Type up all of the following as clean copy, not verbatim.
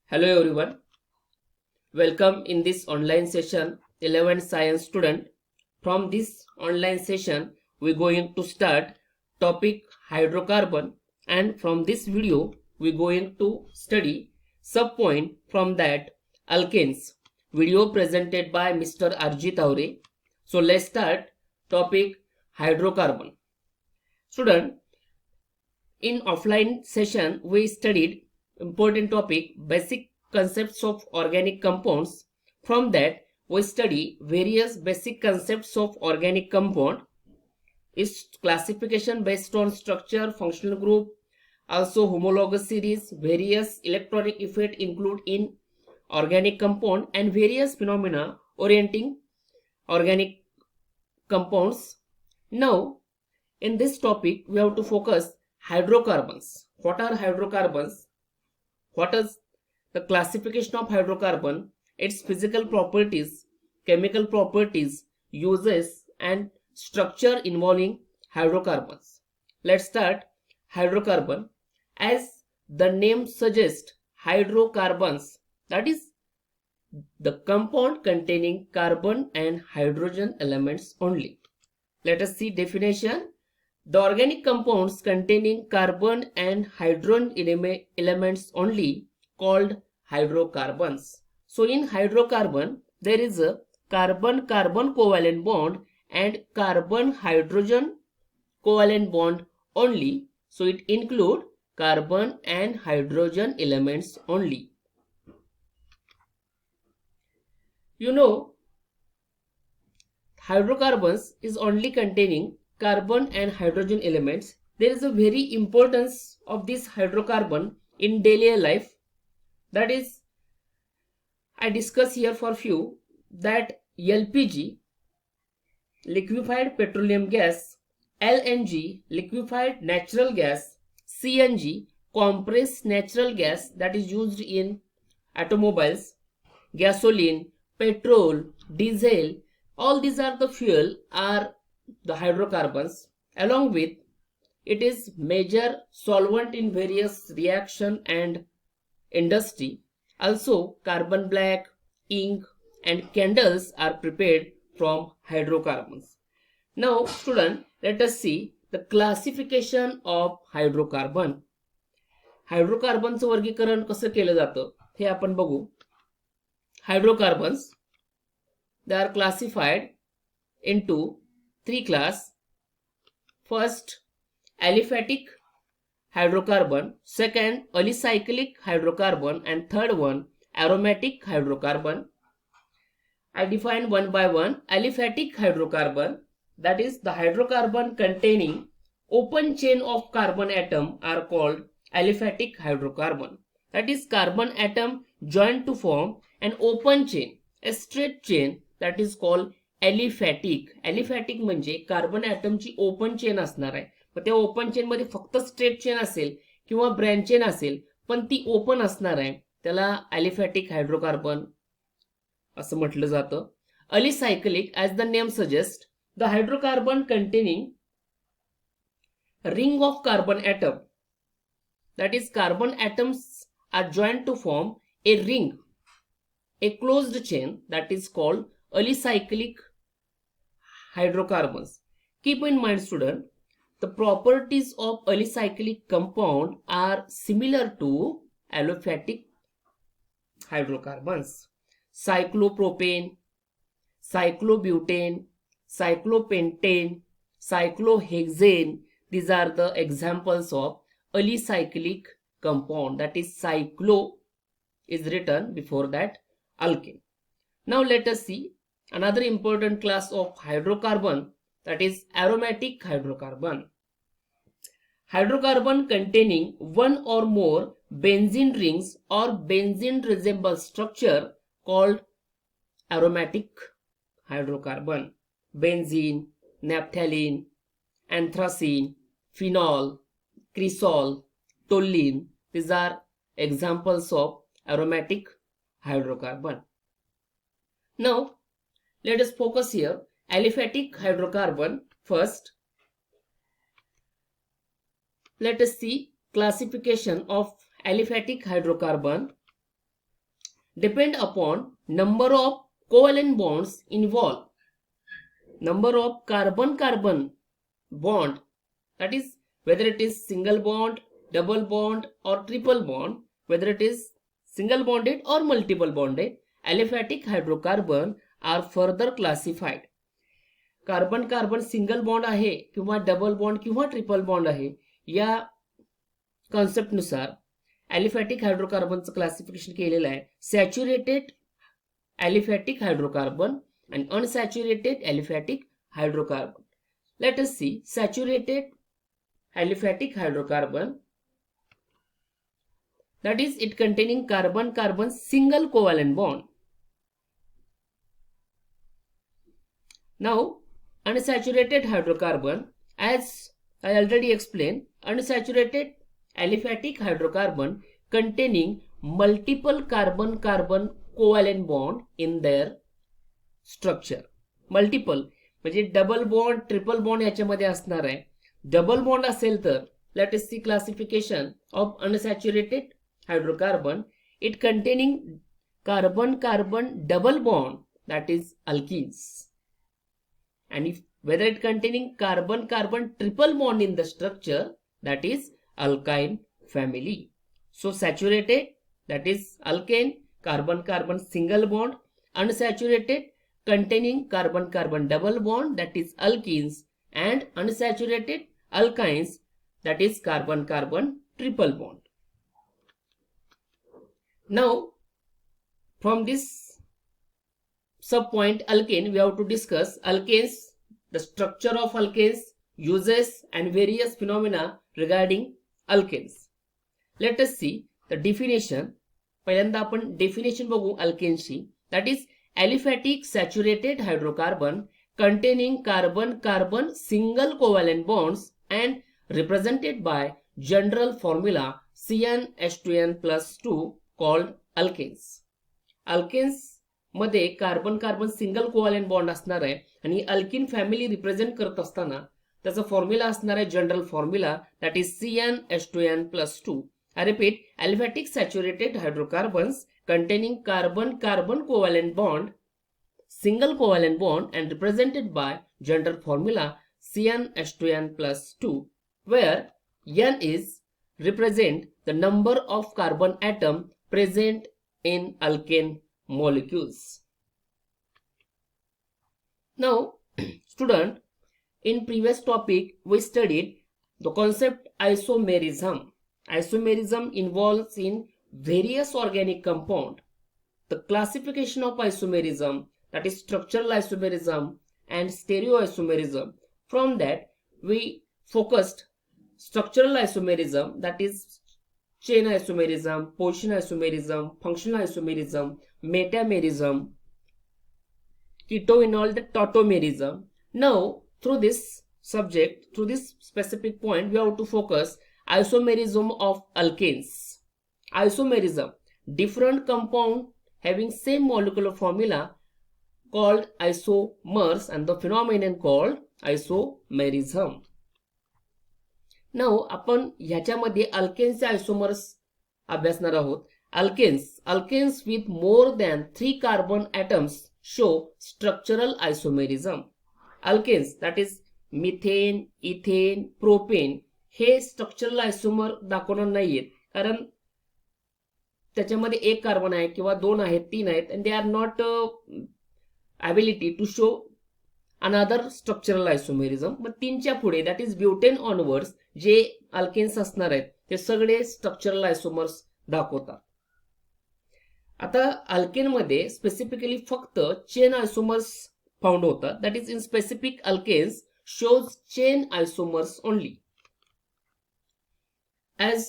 Hello everyone, welcome in this online session 11th science student. From this online session we're going to start topic hydrocarbon, and from this video we're going to study subpoint from that alkanes. Video presented by Mr. Arjit Aure. So let's start topic hydrocarbon. Student, in offline session we studied important topic basic concepts of organic compounds. From that we study various basic concepts of organic compound, its classification based on structure, functional group, also homologous series, various electronic effect include in organic compound, and various phenomena orienting organic compounds. Now in this topic we have to focus hydrocarbons. What are hydrocarbons? What is the classification of hydrocarbon, its physical properties, chemical properties, uses and structure involving hydrocarbons. Let's start hydrocarbon. As the name suggests, hydrocarbons, that is the compound containing carbon and hydrogen elements only. Let us see definition. The organic compounds containing carbon and hydrogen elements only called hydrocarbons. So in hydrocarbon there is a carbon-carbon covalent bond and carbon-hydrogen covalent bond only. So it include carbon and hydrogen elements only. You know, hydrocarbons is only containing carbon and hydrogen elements. There is a very importance of this hydrocarbon in daily life. That is, I discuss here for few that LPG, liquefied petroleum gas, LNG, liquefied natural gas, CNG, compressed natural gas that is used in automobiles, gasoline, petrol, diesel, all these are the fuel are the hydrocarbons. Along with it is major solvent in various reaction and industry. Also carbon black, ink and candles are prepared from hydrocarbons. Now student, let us see the classification of hydrocarbon. हायड्रोकार्बनचं वर्गीकरण कसं केलं जातं हे आपण बघू. Hydrocarbons, they are classified into three classes. First, aliphatic hydrocarbon, second, alicyclic hydrocarbon, and third one, aromatic hydrocarbon. I define one by one. Aliphatic hydrocarbon, that is the hydrocarbon containing open chain of carbon atom are called aliphatic hydrocarbon. That is carbon atom joined to form an open chain, a straight chain, that is called aliphatic. aliphatic म्हणजे carbon ॲटमची open chain असणार आहे. पण त्या open chain मध्ये फक्त straight chain असेल किंवा branch chain असेल पण ती ओपन असणार आहे, त्याला aliphatic हायड्रोकार्बन असं म्हटलं जातं. alicyclic, as the name suggests, the hydrocarbon containing ring of carbon atom, that is carbon atoms are joined to form a ring, a closed chain, that is called alicyclic hydrocarbons. Keep in mind student, the properties of alicyclic compound are similar to aliphatic hydrocarbons. Cyclopropane, cyclobutane, cyclopentane, cyclohexane, these are the examples of alicyclic compound. That is cyclo is written before that alkane. Now let us see another important class of hydrocarbon, that is aromatic hydrocarbon. Hydrocarbon containing one or more benzene rings or benzene resemble structure called aromatic hydrocarbon. Benzene, naphthalene, anthracene, phenol, cresol, toluene, these are examples of aromatic hydrocarbon. Now let us focus here aliphatic hydrocarbon first. Let us see classification of aliphatic hydrocarbon. depend upon number of covalent bonds involved. Number of carbon-carbon bond, that is whether it is single bond, double bond or triple bond, whether it is single bonded or multiple bonded, aliphatic hydrocarbon are further classified. Carbon carbon single bond आहे किंवा double bond किंवा triple bond आहे, या कॉन्सेप्टनुसार aliphatic हायड्रोकार्बनचं classification केलेलं आहे. Saturated aliphatic hydrocarbon and unsaturated aliphatic hydrocarbon. Let us see saturated aliphatic hydrocarbon, that is it containing carbon carbon single covalent bond. Now unsaturated hydrocarbon, as I already explained, unsaturated aliphatic hydrocarbon containing multiple carbon carbon covalent bond in their structure. Multiple म्हणजे double bond triple bond याच्यामध्ये असणार आहे. Double bond असेल तर let us see classification of unsaturated hydrocarbon. It containing carbon carbon double bond, that is alkenes. And if whether it containing carbon carbon triple bond in the structure, that is alkyne family. So saturated, that is alkane, carbon carbon single bond. Unsaturated containing carbon carbon double bond, that is alkenes, and unsaturated alkynes, that is carbon carbon triple bond. Now from this subpoint alkane we have to discuss alkanes, the structure of alkanes, uses and various phenomena regarding alkanes. Let us see the definition. पहिल्यांदा आपण definition बघू अल्केनची. that is aliphatic saturated hydrocarbon containing carbon carbon single covalent bonds and represented by general formula CnH2n+2 called alkanes. alkanes मध्ये carbon carbon single covalent bond असणार आहे आणि alkene family represent करत असताना त्याचा फॉर्म्युला असणार आहे general formula, that is CnH2n+2. I repeat, aliphatic saturated hydrocarbons containing carbon carbon covalent bond, single covalent bond, and represented by general formula CnH2n+2, where N is represent the number of carbon atom present in alkane molecules. Now student, in previous topic we studied the concept isomerism. Isomerism involves in various organic compound. The classification of isomerism, that is structural isomerism and stereoisomerism. From that we focused structural isomerism, that is chain isomerism, position isomerism, functional isomerism, metamerism, keto-enol tautomerism. Now through this subject, through this specific point, we have to focus isomerism of alkanes. Isomerism, different compound having same molecular formula called isomers, and the phenomenon called isomerism. Now आपण ह्याच्यामध्ये अल्केन्सचे आयसोमर्स अभ्यासणार आहोत. Alkanes with more than 3 carbon atoms show structural isomerism. Alkanes, that is methane, ethane, propane, हे structural isomer दाखवणार नाहीयेत कारण त्याच्यामध्ये एक कार्बन आहे किंवा दोन आहेत, तीन आहेत, and they are not ability to show another structural isomerism. मग तीनच्या पुढे, that is ब्युटेन ऑनवर्ड्स, जे अल्केन्स असणार आहेत ते सगळे स्ट्रक्चरल आयसोमर्स दाखवतात. आता अल्केन मध्ये स्पेसिफिकली फक्त चेन आयसोमर्स फाउंड होतात. That is in specific alkanes shows chain isomers only. As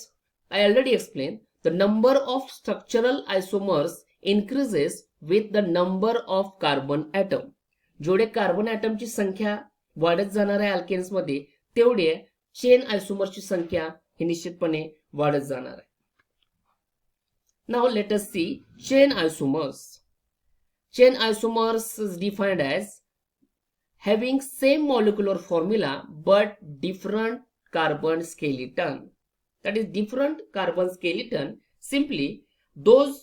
I already explained, the number of structural isomers increases with the number of carbon atom. जेवढे carbon ॲटमची संख्या वाढत जाणार आहे alkanes मध्ये, तेवढे chain आयसोमर्सची संख्या ही निश्चितपणे वाढत जाणार आहे. Now let us see chain isomers. Chain isomers is defined as having same molecular formula but different carbon skeleton. That is different carbon skeleton. Simply those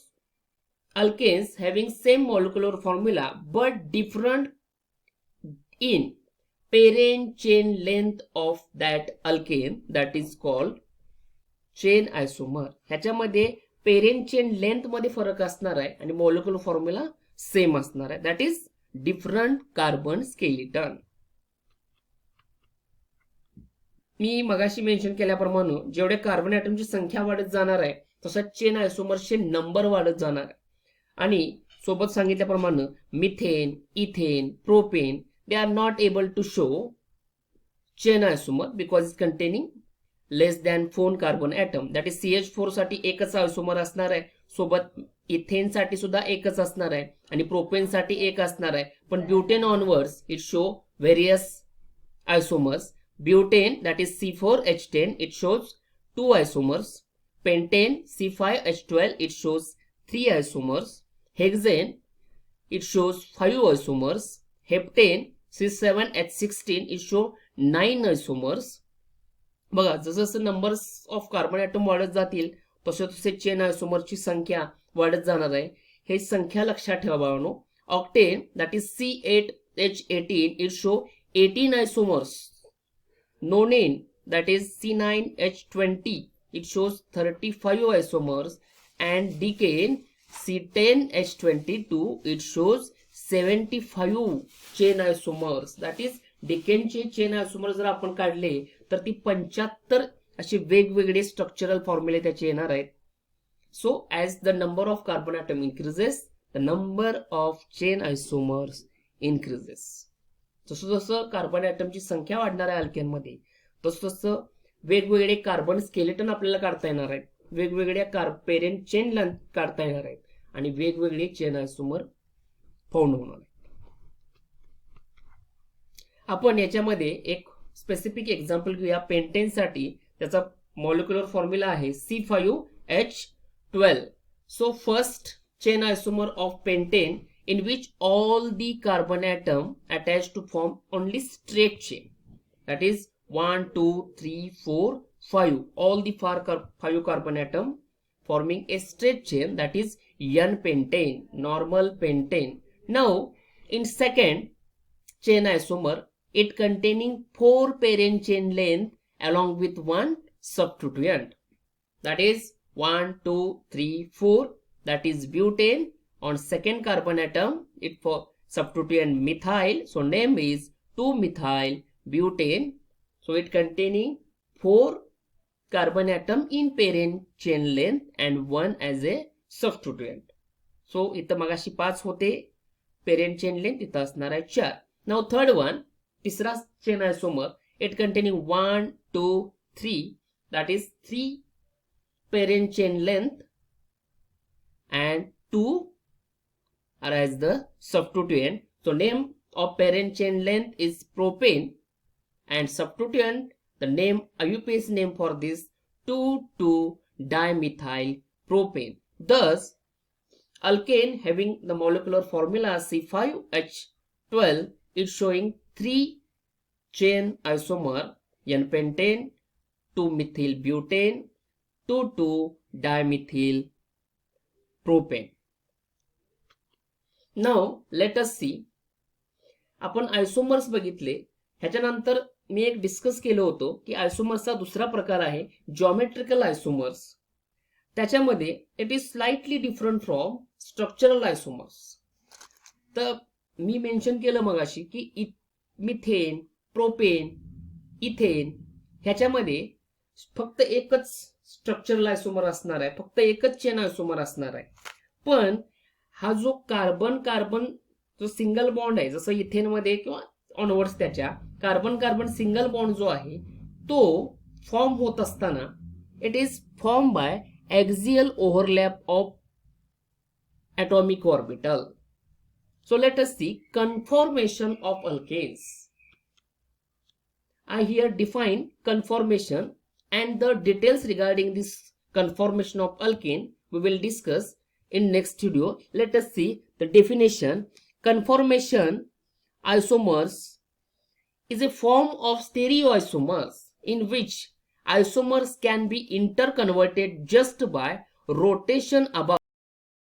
alkanes having same molecular formula but different in parent chain length of that alkane, that is called chain isomer. ह्याच्यामध्ये parent chain length मध्ये फरक असणार आहे आणि molecular formula same असणार आहे, that is different carbon skeleton. मी मगाशी मेन्शन केल्याप्रमाणे जेवढे कार्बन ॲटमची संख्या वाढत जाणार आहे तसं चेन आयसोमर्सचे नंबर वाढत जाणार आहे. आणि सोबत सांगितल्याप्रमाणे methane, ethane, propane they are not able to show chain isomer because it containing less than 4 carbon atom. That is CH4 साठी एकच आयसोमर असणार आहे, सोबत इथेन साठी सुद्धा एकच असणार आहे आणि प्रोपेन साठी एक असणार आहे. पण butane onwards it show various आयसोमर्स. Butane that is C4H10 it shows 2 आयसोमर्स. Pentane C5H12 it shows 3 आयसोमर्स. Hexane it shows 5 आयसोमर्स. Heptane C7H16 it show 9 आयसोमर्स. बघा, जसं नंबर्स ऑफ कार्बन ॲटम वाढत जातील तसे तसे चेन आयसोमरची संख्या वाढत जाणार आहे. हे संख्या लक्षात ठेवा बाळांनो. Octane that is C8H18 it show 18 isomers. Nonane that is C9H20 it shows 35 isomers. And decane C10H22 it shows 75 chain isomers. That is डिकेनचे चेन आयसोमर जर आपण काढले तर ती 75 असे वेगवेगळे स्ट्रक्चरल फॉर्म्युले त्याचे येणार आहेत. So as the number of carbon atom increases the number of chain isomers increases. जसं जसं कार्बन ॲटमची संख्या वाढणार आहे अल्केनमध्ये तसं तसं वेगवेगळे कार्बन स्केलेटन आपल्याला काढता येणार आहेत, वेगवेगळ्या पेरेंट चेन काढता येणार आहेत आणि वेगवेगळे चेन आयसोमर फाउंड होणार आहेत. आपण याच्यामध्ये एक स्पेसिफिक एक्झाम्पल घेऊया. पेंटेनसाठी त्याचा मॉलिक्युलर फॉर्म्युला आहे C5H12. So first chain isomer of pentane in which all the carbon atom attached to form only straight chain, that is 1 2 3 4 5, all the 5 carbon atom forming a straight chain, that is N-pentane, normal pentane. Now in second chain isomer it containing 4 parent chain length along with one substituent, that is 1 2 3 4, that is butane. On second carbon atom it for substituent methyl, so name is 2-methyl butane. So it containing 4 carbon atom in parent chain length and 1 as a substituent. So इथं मगाशी 5 होते parent chain length, इथं असणार आहे 4. Now third one, तिसरा chain isomer, it containing 1 2 3, that is 3 parent chain length and 2 are as the substituent. So name of parent chain length is propane and substituent, the name IUPAC name for this 2,2-dimethyl propane. Thus alkane having the molecular formula C5H12 is showing 3 chain isomer N-pentane, 2-methyl butane, 2,2-dimethyl propane. Now let us see. आपण आयसोमर्स बघितले, ह्याच्यानंतर मी एक discuss केलं होतं की आयसोमर्सचा दुसरा प्रकार आहे geometrical आयसोमर्स. त्याच्यामध्ये it is slightly different from structural आयसोमर्स. तर मी मेन्शन केलं मगाशी की मिथेन, प्रोपेन, इथेन ह्याच्यामध्ये फक्त एकच स्ट्रक्चरल आयसोमर असणार आहे, फक्त एकच चेन आयसोमर असणार आहे. पण हा जो कार्बन कार्बन जो सिंगल बॉन्ड आहे, जसं इथेन मध्ये किंवा ऑनवर्ड्स त्याच्या कार्बन कार्बन सिंगल बॉन्ड जो आहे तो फॉर्म होत असताना it is form by axial overlap of atomic orbital. So let us see conformation of alkanes. I here define conformation, and the details regarding this conformation of alkane we will discuss in next video. Let us see the definition. Conformation isomers is a form of stereoisomers in which isomers can be interconverted just by rotation about